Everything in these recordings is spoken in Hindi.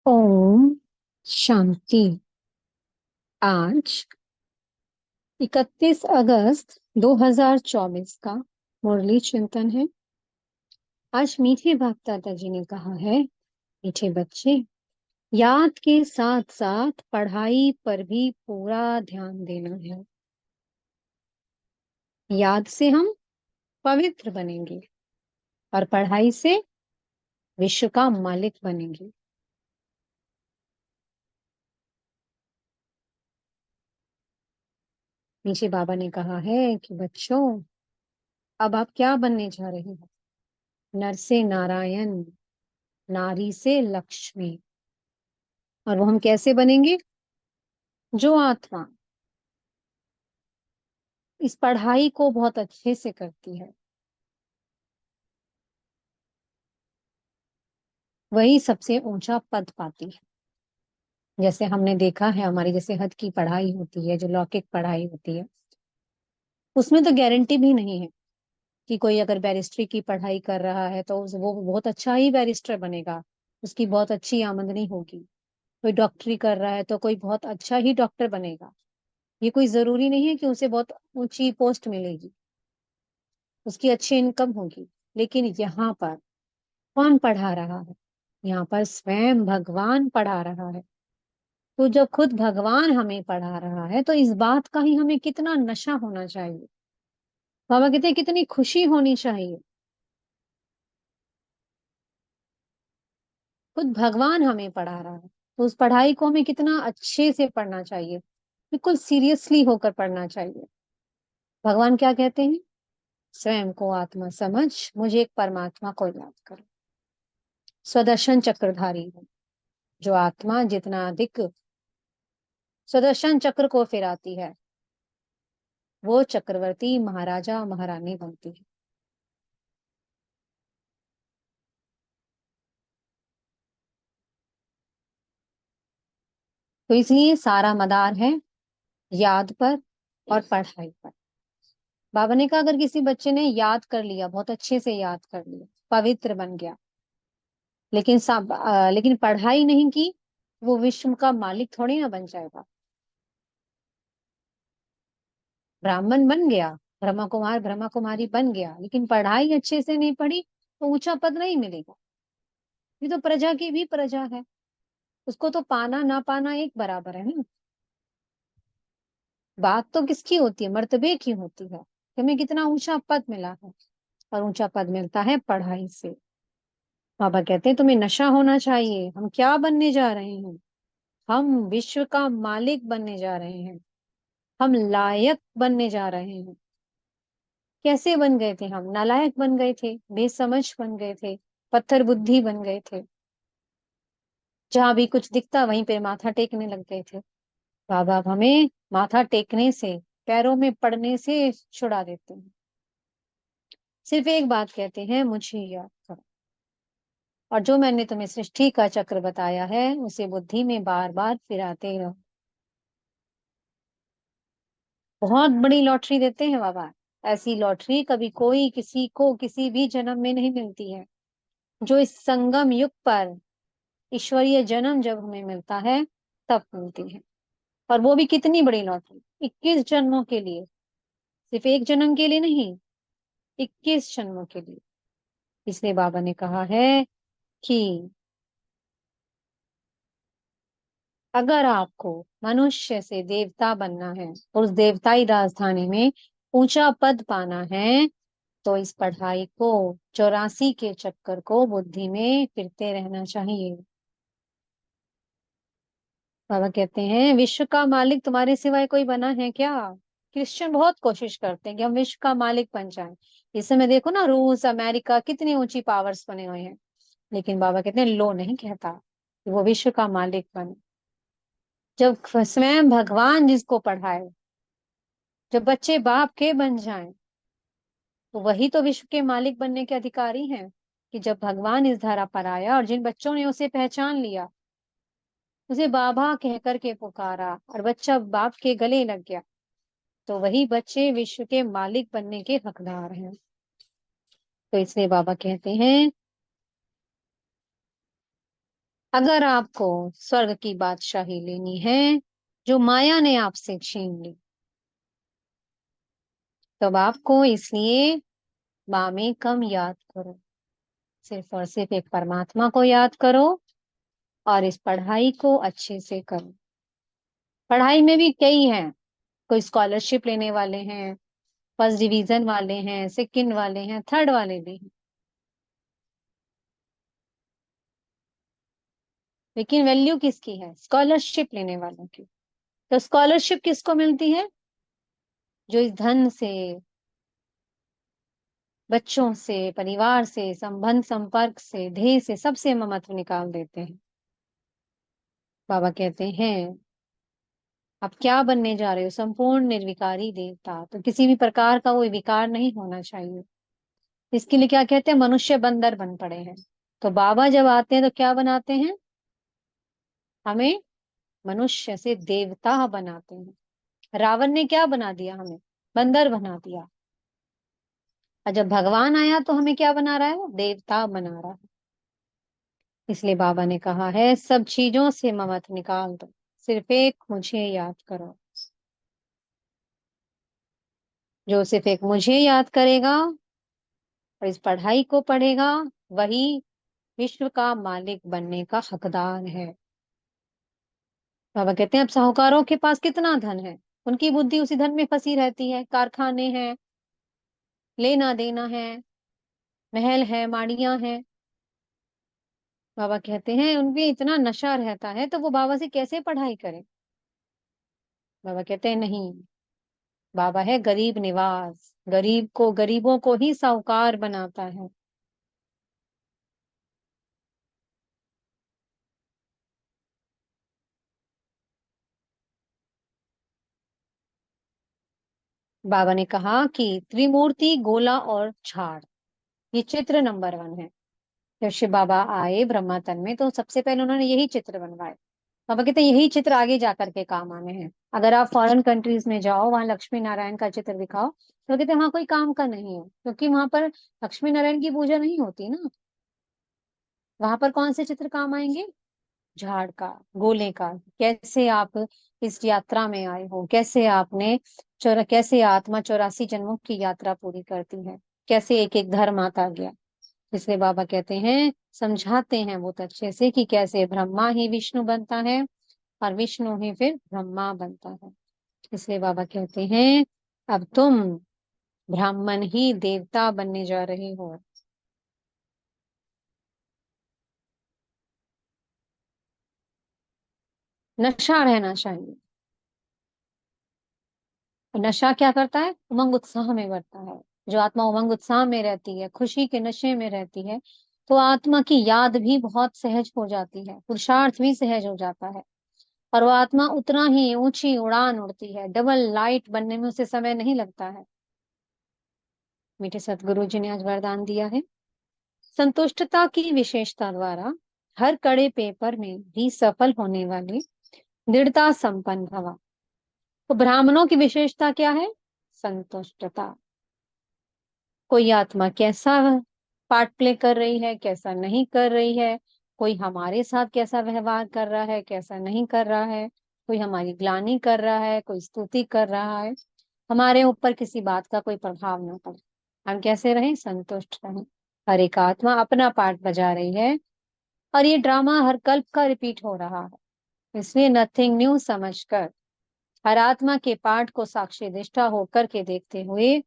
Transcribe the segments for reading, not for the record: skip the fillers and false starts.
ओम शांति। आज 31 अगस्त 2024 का मुरली चिंतन है। आज मीठे बाप दादा जी ने कहा है, मीठे बच्चे, याद के साथ साथ पढ़ाई पर भी पूरा ध्यान देना है। याद से हम पवित्र बनेंगे और पढ़ाई से विश्व का मालिक बनेंगे। मीठे बाबा ने कहा है कि बच्चों, अब आप क्या बनने जा रहे हो? नर से नारायण, नारी से लक्ष्मी। और वो हम कैसे बनेंगे? जो आत्मा इस पढ़ाई को बहुत अच्छे से करती है, वही सबसे ऊंचा पद पाती है। जैसे हमने देखा है, हमारी जैसे हद की पढ़ाई होती है, जो लौकिक पढ़ाई होती है, उसमें तो गारंटी भी नहीं है कि कोई अगर बैरिस्ट्री की पढ़ाई कर रहा है तो वो बहुत अच्छा ही बैरिस्टर बनेगा, उसकी बहुत अच्छी आमदनी होगी। कोई डॉक्टरी कर रहा है तो कोई बहुत अच्छा ही डॉक्टर बनेगा। ये कोई जरूरी नहीं है कि उसे बहुत ऊंची पोस्ट मिलेगी, उसकी अच्छी इनकम होगी। लेकिन यहाँ पर कौन पढ़ा रहा है? यहाँ पर स्वयं भगवान पढ़ा रहा है। तो जब खुद भगवान हमें पढ़ा रहा है तो इस बात का ही हमें कितना नशा होना चाहिए। बाबा कहते हैं कितनी खुशी होनी चाहिए। खुद भगवान हमें पढ़ा रहा है तो उस पढ़ाई को हमें कितना अच्छे से पढ़ना चाहिए, बिल्कुल सीरियसली होकर पढ़ना चाहिए। भगवान क्या कहते हैं? स्वयं को आत्मा समझ, मुझे एक परमात्मा को याद करो। स्वदर्शन चक्रधारी है, जो आत्मा जितना अधिक स्वदर्शन चक्र को फिराती है, वो चक्रवर्ती महाराजा महारानी बनती है। तो इसलिए सारा मदार है याद पर और पढ़ाई पर। बाबा ने कहा अगर किसी बच्चे ने याद कर लिया, बहुत अच्छे से याद कर लिया, पवित्र बन गया, लेकिन पढ़ाई नहीं की, वो विश्व का मालिक थोड़ी ना बन जाएगा। ब्राह्मण बन गया, ब्रह्मा कुमार ब्रह्मा कुमारी बन गया, लेकिन पढ़ाई अच्छे से नहीं पढ़ी तो ऊंचा पद नहीं मिलेगा। ये तो प्रजा की भी प्रजा है, उसको तो पाना ना पाना एक बराबर है ना। बात तो किसकी होती है? मर्तबे की होती है कि हमें कितना ऊंचा पद मिला है। और ऊंचा पद मिलता है पढ़ाई से। बाबा कहते हैं तुम्हें नशा होना चाहिए। हम क्या बनने जा रहे हैं? हम विश्व का मालिक बनने जा रहे हैं। हम लायक बनने जा रहे हैं। कैसे बन गए थे? हम नालायक बन गए थे, बेसमझ बन गए थे, पत्थर बुद्धि बन गए थे। जहां भी कुछ दिखता वहीं पे माथा टेकने लग गए थे। बाबा अब हमें माथा टेकने से, पैरों में पड़ने से छुड़ा देते हैं। सिर्फ एक बात कहते हैं, मुझे याद करो। और जो मैंने तुम्हें सृष्टि का चक्र बताया है उसे बुद्धि में बार बार फिराते रहो। बहुत बड़ी लॉटरी देते हैं बाबा। ऐसी लॉटरी कभी कोई किसी को किसी भी जन्म में नहीं मिलती है। जो इस संगम युग पर ईश्वरीय जन्म जब हमें मिलता है तब मिलती है। और वो भी कितनी बड़ी लॉटरी, 21 जन्मों के लिए। सिर्फ एक जन्म के लिए नहीं, 21 जन्मों के लिए। इसलिए बाबा ने कहा है कि अगर आपको मनुष्य से देवता बनना है, उस देवताई राजधानी में ऊंचा पद पाना है, तो इस पढ़ाई को, 84 के चक्कर को बुद्धि में फिरते रहना चाहिए। बाबा कहते हैं विश्व का मालिक तुम्हारे सिवाय कोई बना है क्या? क्रिश्चियन बहुत कोशिश करते हैं कि हम विश्व का मालिक बन जाएं। इस समय देखो ना, रूस अमेरिका कितनी ऊंची पावर्स बने हुए हैं। लेकिन बाबा कहते हैं लो नहीं कहता कि वो विश्व का मालिक बने। जब स्वयं भगवान जिसको पढ़ाए, जब बच्चे बाप के बन जाएं, तो वही तो विश्व के मालिक बनने के अधिकारी हैं। कि जब भगवान इस धरा पर आया और जिन बच्चों ने उसे पहचान लिया, उसे बाबा कह करके पुकारा और बच्चा बाप के गले लग गया, तो वही बच्चे विश्व के मालिक बनने के हकदार हैं। तो इसलिए बाबा कहते हैं अगर आपको स्वर्ग की बादशाही लेनी है जो माया ने आपसे छीन ली, तब आपको इसलिए माँ में कम याद करो, सिर्फ और सिर्फ एक परमात्मा को याद करो और इस पढ़ाई को अच्छे से करो। पढ़ाई में भी कई हैं, कोई स्कॉलरशिप लेने वाले हैं, फर्स्ट डिवीजन वाले हैं, सेकंड वाले हैं, थर्ड वाले भी हैं, लेकिन वैल्यू किसकी है? स्कॉलरशिप लेने वालों की। तो स्कॉलरशिप किसको मिलती है? जो इस धन से, बच्चों से, परिवार से, संबंध संपर्क से, ध्येय से, सबसे ममत्व निकाल देते हैं। बाबा कहते हैं आप क्या बनने जा रहे हो? संपूर्ण निर्विकारी देवता। तो किसी भी प्रकार का कोई विकार नहीं होना चाहिए। इसके लिए क्या कहते हैं? मनुष्य बंदर बन पड़े हैं। तो बाबा जब आते हैं तो क्या बनाते हैं? हमें मनुष्य से देवता बनाते हैं। रावण ने क्या बना दिया? हमें बंदर बना दिया। और जब भगवान आया तो हमें क्या बना रहा है? वो देवता बना रहा है। इसलिए बाबा ने कहा है सब चीजों से ममत निकाल दो, सिर्फ एक मुझे याद करो। जो सिर्फ एक मुझे याद करेगा और इस पढ़ाई को पढ़ेगा, वही विश्व का मालिक बनने का हकदार है। बाबा कहते हैं अब साहूकारों के पास कितना धन है, उनकी बुद्धि उसी धन में फंसी रहती है। कारखाने हैं, लेना देना है, महल है, माड़ियां हैं। बाबा कहते हैं उनमें इतना नशा रहता है तो वो बाबा से कैसे पढ़ाई करें? बाबा कहते हैं नहीं, बाबा है गरीब निवास, गरीबों को ही साहूकार बनाता है। बाबा ने कहा कि त्रिमूर्ति, गोला और झाड़, ये चित्र नंबर 1 है। जब शिव बाबा आए ब्रह्मा तन में तो सबसे पहले उन्होंने यही चित्र बनवाए। बाबा कहते हैं यही चित्र आगे जाकर के काम आने हैं। अगर आप फॉरेन कंट्रीज में जाओ, वहां लक्ष्मी नारायण का चित्र दिखाओ, तो कहते हैं वहां कोई काम का नहीं है, क्योंकि वहां पर लक्ष्मी नारायण की पूजा नहीं होती ना। वहां पर कौन से चित्र काम आएंगे? झाड़ का, गोले का। कैसे आप इस यात्रा में आए हो, कैसे आपने कैसे आत्मा 84 जन्मों की यात्रा पूरी करती है, कैसे एक एक धर्म आता गया। इसलिए बाबा कहते हैं, समझाते हैं बहुत अच्छे से कि कैसे ब्रह्मा ही विष्णु बनता है और विष्णु ही फिर ब्रह्मा बनता है। इसलिए बाबा कहते हैं अब तुम ब्राह्मण ही देवता बनने जा रहे हो। नशा रहना चाहिए। और नशा क्या करता है? उमंग उत्साह में बढ़ता है। जो आत्मा उमंग उत्साह में रहती है, खुशी के नशे में रहती है, तो आत्मा की याद भी बहुत सहज हो जाती है, पुरुषार्थ भी सहज हो जाता है, और वो आत्मा उतना ही ऊंची उड़ान उड़ती है। डबल लाइट बनने में उसे समय नहीं लगता है। मीठे सतगुरु जी ने आज वरदान दिया है, संतुष्टता की विशेषता द्वारा हर कड़े पेपर में भी सफल होने वाली दृढ़ता संपन्न भवा। तो ब्राह्मणों की विशेषता क्या है? संतुष्टता। कोई आत्मा कैसा पार्ट प्ले कर रही है, कैसा नहीं कर रही है, कोई हमारे साथ कैसा व्यवहार कर रहा है, कैसा नहीं कर रहा है, कोई हमारी ग्लानि कर रहा है, कोई स्तुति कर रहा है, हमारे ऊपर किसी बात का कोई प्रभाव ना पड़े, हम कैसे रहें? संतुष्ट रहें। हर एक आत्मा अपना पार्ट बजा रही है और ये ड्रामा हर कल्प का रिपीट हो रहा है। इसलिए नथिंग न्यू समझकर हर आत्मा के पार्ट को साक्षी निष्ठा होकर के देखते हुए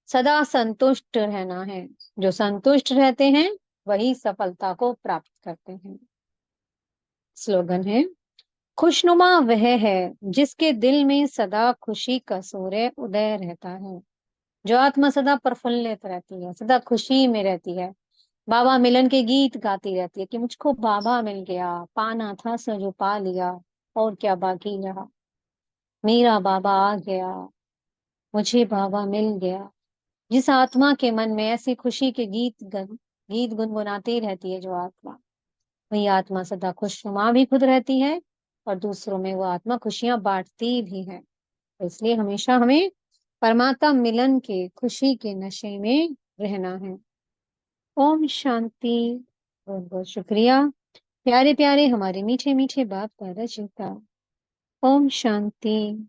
सदा संतुष्ट रहना है। जो संतुष्ट रहते हैं वही सफलता को प्राप्त करते हैं। स्लोगन है, खुशनुमा वह है जिसके दिल में सदा खुशी का सूर्य उदय रहता है। जो आत्मा सदा प्रफुल्लित रहती है, सदा खुशी में रहती है, बाबा मिलन के गीत गाती रहती है कि मुझको बाबा मिल गया, पाना था सो जो पा लिया, और क्या बाकी रहा, मेरा बाबा आ गया, मुझे बाबा मिल गया। जिस आत्मा के मन में ऐसी खुशी के गीत गुनगुनाती रहती है जो आत्मा, वही आत्मा सदा खुशनुमा भी खुद रहती है और दूसरों में वो आत्मा खुशियां बांटती भी है। तो इसलिए हमेशा हमें परमात्मा मिलन के खुशी के नशे में रहना है। ओम शांति। बहुत बहुत शुक्रिया। प्यारे प्यारे हमारे मीठे मीठे बाप दादा जी का। ओम शांति।